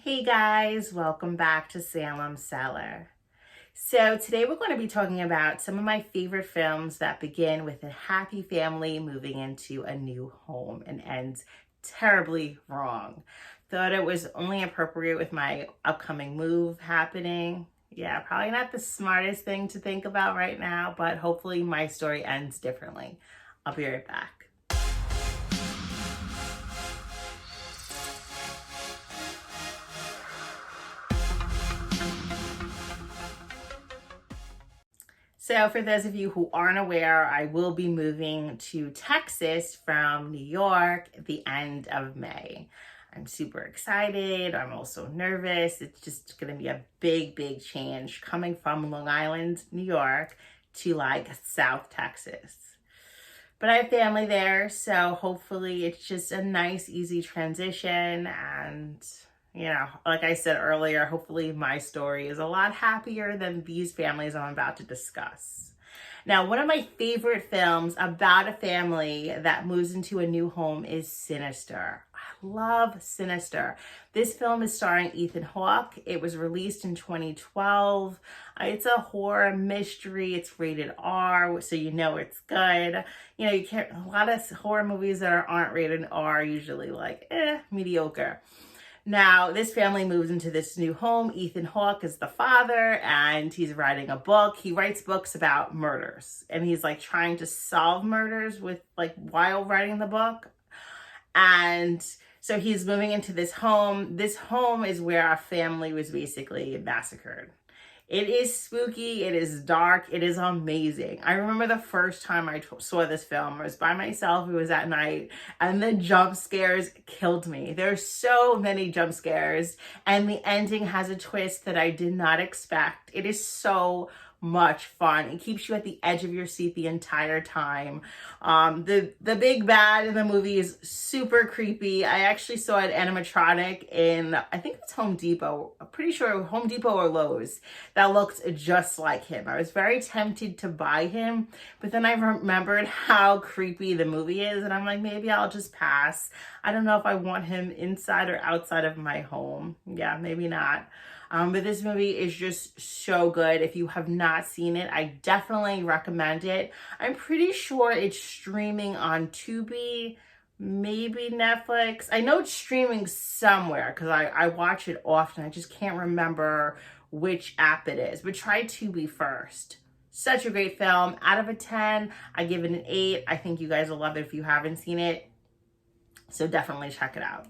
Hey guys, welcome back to Salem, Cellar. So today we're going to be talking about some of my favorite films that begin with a happy family moving into a new home and ends terribly wrong. Thought it was only appropriate with my upcoming move happening. Yeah, probably not the smartest thing to think about right now, but hopefully my story ends differently. I'll be right back. So for those of you who aren't aware, I will be moving to Texas from New York at the end of May. I'm super excited. I'm also nervous. It's just going to be a big change coming from Long Island, New York to like South Texas. But I have family there, so hopefully it's just a nice, easy transition. And, like I said earlier, hopefully my story is a lot happier than these families I'm about to discuss. Now, one of my favorite films about a family that moves into a new home is Sinister. I love Sinister. This film is starring Ethan Hawke. It was released in 2012. It's a horror mystery. It's rated R, so you know it's good. You can't, a lot of horror movies that aren't rated R are usually like, mediocre. Now, this family moves into this new home. Ethan Hawke is the father, and he's writing a book. He writes books about murders, and he's like trying to solve murders while writing the book. And so he's moving into this home. This home is where our family was basically massacred. It is spooky, it is dark, it is amazing. I remember the first time I saw this film, I was by myself, it was at night, and the jump scares killed me. There's so many jump scares, and the ending has a twist that I did not expect. It is so much fun. It keeps you at the edge of your seat the entire time. The big bad in the movie is super creepy. I actually saw an animatronic in, I think it's Home Depot. I'm pretty sure Home Depot or Lowe's that looked just like him. I was very tempted to buy him, but then I remembered how creepy the movie is, and I'm like, maybe I'll just pass. I don't know if I want him inside or outside of my home. Yeah, maybe not. But this movie is just so good. If you have not seen it, I definitely recommend it. I'm pretty sure it's streaming on Tubi, maybe Netflix. I know it's streaming somewhere because I watch it often. I just can't remember which app it is. But try Tubi first. Such a great film. Out of a 10, I give it an 8. I think you guys will love it if you haven't seen it. So definitely check it out.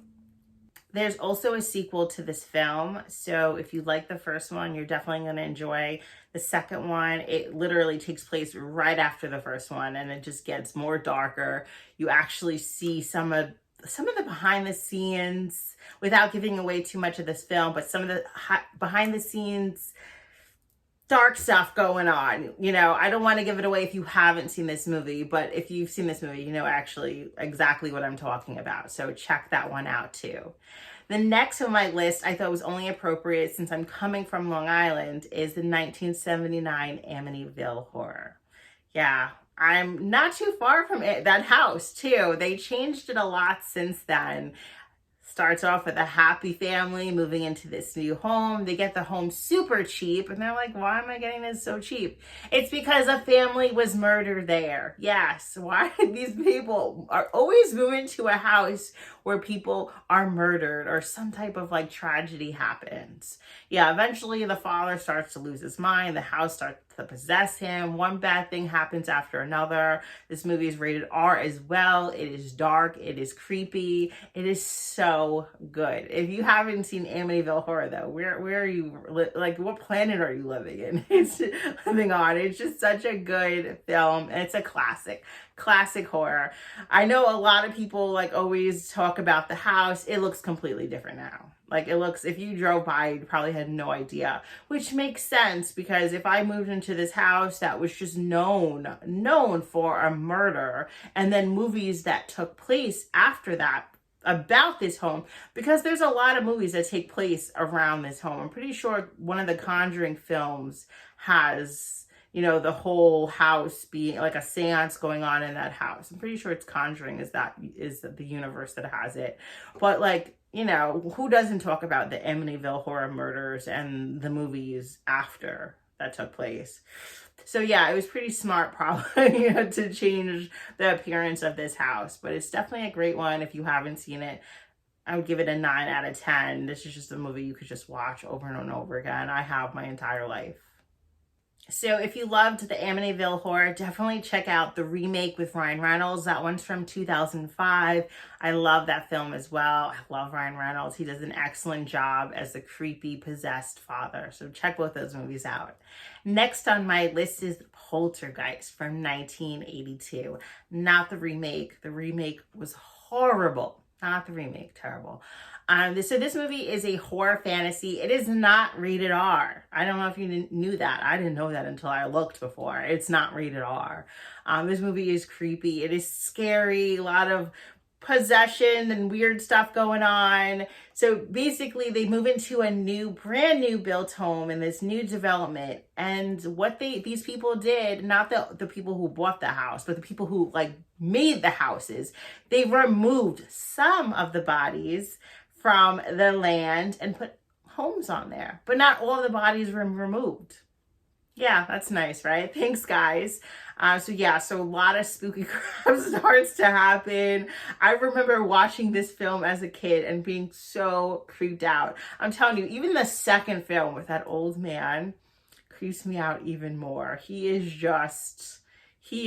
There's also a sequel to this film, so if you like the first one, you're definitely going to enjoy the second one. It literally takes place right after the first one, and it just gets more darker. You actually see some of the behind the scenes, without giving away too much of this film, but some of the behind the scenes dark stuff going on. I don't want to give it away if you haven't seen this movie, but if you've seen this movie, you know actually exactly what I'm talking about. So check that one out too. The next on my list, I thought was only appropriate since I'm coming from Long Island, is the 1979 Amityville horror. Yeah, I'm not too far from it, that house too. They changed it a lot since then. Starts off with a happy family moving into this new home. They get the home super cheap, and they're like, why am I getting this so cheap? It's because a family was murdered there. Yes, why these people are always moving to a house where people are murdered or some type of tragedy happens. Yeah, eventually the father starts to lose his mind. The house starts to possess him. One bad thing happens after another. This movie is rated R as well. It is dark. It is creepy. It is so good. If you haven't seen Amityville Horror though, where are you, what planet are you living in? It's living on. It's just such a good film. And it's a classic horror. I know a lot of people always talk about the house. It looks completely different now. If you drove by, you probably had no idea, which makes sense because if I moved into this house that was just known for a murder, and then movies that took place after that about this home, because there's a lot of movies that take place around this home. I'm pretty sure one of the Conjuring films has, the whole house being like a seance going on in that house. I'm pretty sure it's Conjuring is the universe that has it. But you know, who doesn't talk about the Amityville horror murders and the movies after that took place? So yeah, it was pretty smart probably, you know, to change the appearance of this house, but it's definitely a great one. If you haven't seen it, I would give it a 9 out of 10. This is just a movie you could just watch over and over again. I have my entire life. So if you loved the Amityville horror, definitely check out the remake with Ryan Reynolds. That one's from 2005. I love that film as well. I love Ryan Reynolds. He does an excellent job as the creepy possessed father. So check both those movies out. Next on my list is Poltergeist from 1982. Not the remake. The remake was horrible. Not the remake, terrible. So this movie is a horror fantasy. It is not rated R. I don't know if you knew that. I didn't know that until I looked before. It's not rated R. This movie is creepy. It is scary. A lot of possession and weird stuff going on. So basically they move into a brand new built home in this new development. And what these people did, not the people who bought the house, but the people who like made the houses, they removed some of the bodies from the land and put homes on there, but not all the bodies were removed. Yeah, that's nice, right? Thanks, guys. So a lot of spooky crap starts to happen. I remember watching this film as a kid and being so creeped out. I'm telling you, even the second film with that old man creeps me out even more. He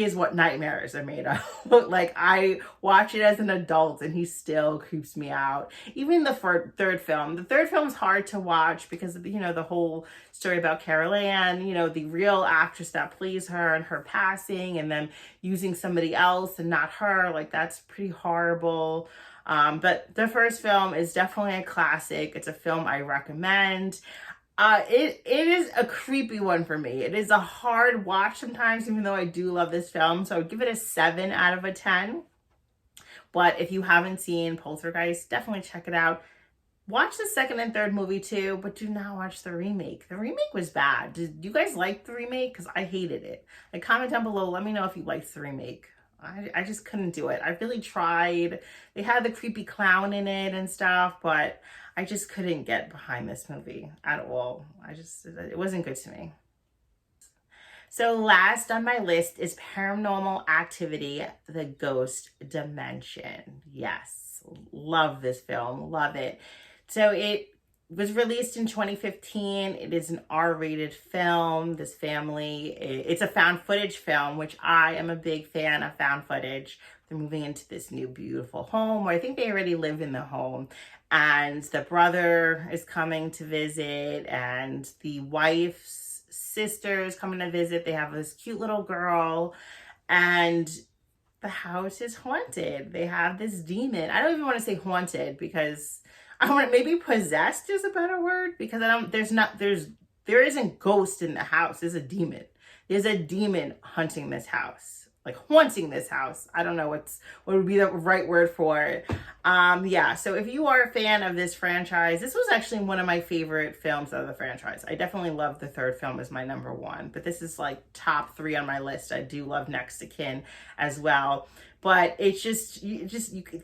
is what nightmares are made of. Like, I watch it as an adult and he still creeps me out. Even the third film. The third film's hard to watch because of, you know, the whole story about Carol Ann, you know, the real actress that plays her and her passing and then using somebody else and not her. Like, that's pretty horrible. But the first film is definitely a classic. It's a film I recommend. It is a creepy one for me. It is a hard watch sometimes, even though I do love this film. So I would give it a 7 out of a 10. But if you haven't seen Poltergeist, definitely check it out. Watch the second and third movie too, but do not watch the remake. The remake was bad. Did you guys like the remake? Because I hated it. Like, comment down below. Let me know if you liked the remake. I just couldn't do it. I really tried. They had the creepy clown in it and stuff, but I just couldn't get behind this movie at all. It wasn't good to me. So last on my list is Paranormal Activity, The Ghost Dimension. Yes, love this film, love it. So it was released in 2015. It is an R-rated film. This family, it's a found footage film, which I am a big fan of found footage. They're moving into this new beautiful home, or I think they already live in the home. And the brother is coming to visit, and the wife's sister is coming to visit. They have this cute little girl, and the house is haunted. They have this demon. I don't even want to say haunted because maybe possessed is a better word, because there isn't ghost in the house. There's a demon. There's a demon hunting this house, like haunting this house. I don't know what would be the right word for it. Yeah, so if you are a fan of this franchise, this was actually one of my favorite films of the franchise. I definitely love the third film as my number 1, but this is like top 3 on my list. I do love Next to Kin as well. But it's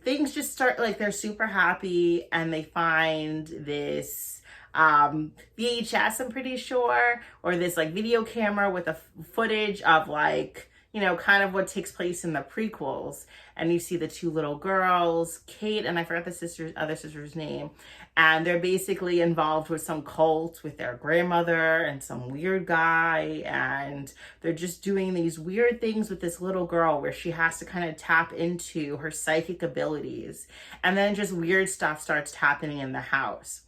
things just start, like, they're super happy and they find this VHS, I'm pretty sure, or this like video camera with a footage of, like, you know, kind of what takes place in the prequels. And you see the 2 little girls, Kate, and I forgot the other sister's name. And they're basically involved with some cult with their grandmother and some weird guy. And they're just doing these weird things with this little girl where she has to kind of tap into her psychic abilities. And then just weird stuff starts happening in the house.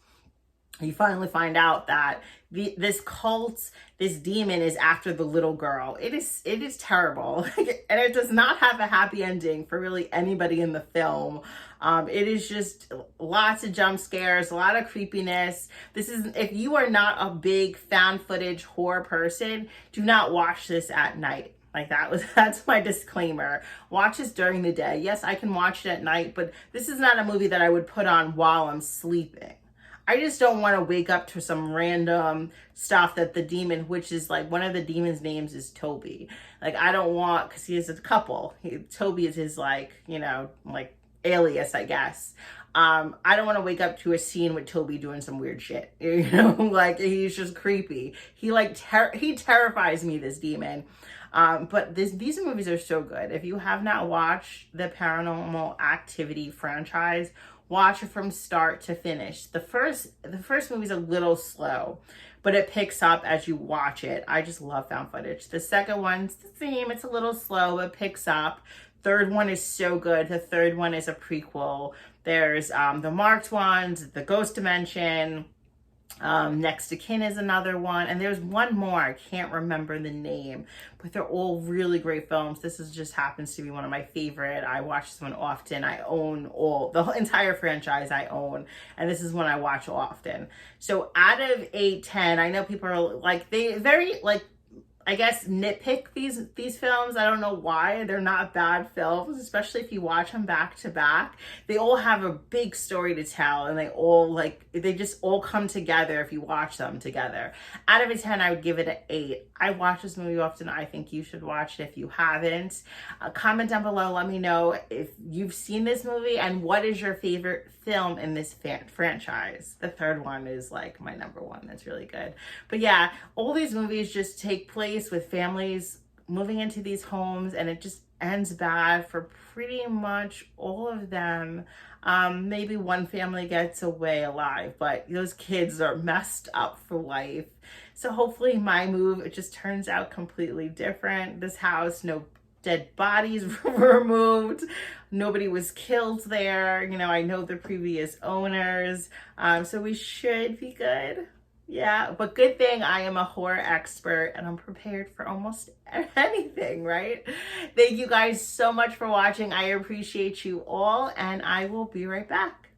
You finally find out that this cult, this demon, is after the little girl. It is terrible. And it does not have a happy ending for really anybody in the film. It is just lots of jump scares, a lot of creepiness. If you are not a big found footage horror person, do not watch this at night. Like, that's my disclaimer. Watch this during the day. Yes, I can watch it at night, but this is not a movie that I would put on while I'm sleeping. I just don't want to wake up to some random stuff that the demon, which is like one of the demon's names is Toby. Like, I don't want, because he is a couple. Toby is his, like, you know, like alias, I guess. I don't want to wake up to a scene with Toby doing some weird shit. Like he's just creepy. He terrifies me, this demon. But these movies are so good. If you have not watched the Paranormal Activity franchise, watch it from start to finish. The first movie is a little slow, but it picks up as you watch it. I just love found footage. The second one's the same. It's a little slow, but picks up. Third one is so good. The third one is a prequel. There's the marked ones, the ghost dimension, Next to Kin is another one, and there's one more, I can't remember the name, but they're all really great films. This is just happens to be one of my favorite. I watch this one often. I own the whole entire franchise I own, and this is one I watch often. So out of 8, 10, I know people are like, they very like, I guess, nitpick these films. I don't know why. They're not bad films, especially if you watch them back to back. They all have a big story to tell, and they just all come together if you watch them together. Out of a 10, I would give it an 8. I watch this movie often. I think you should watch it if you haven't. Comment down below. Let me know if you've seen this movie and what is your favorite film in this franchise. The third one is like my number one. That's really good. But yeah, all these movies just take place with families moving into these homes, and it just ends bad for pretty much all of them. Maybe one family gets away alive, but those kids are messed up for life. So hopefully my move, it just turns out completely different. This house, no dead bodies were removed. Nobody was killed there. I know the previous owners. So we should be good. Yeah, but good thing I am a horror expert and I'm prepared for almost anything, right? Thank you guys so much for watching. I appreciate you all, and I will be right back.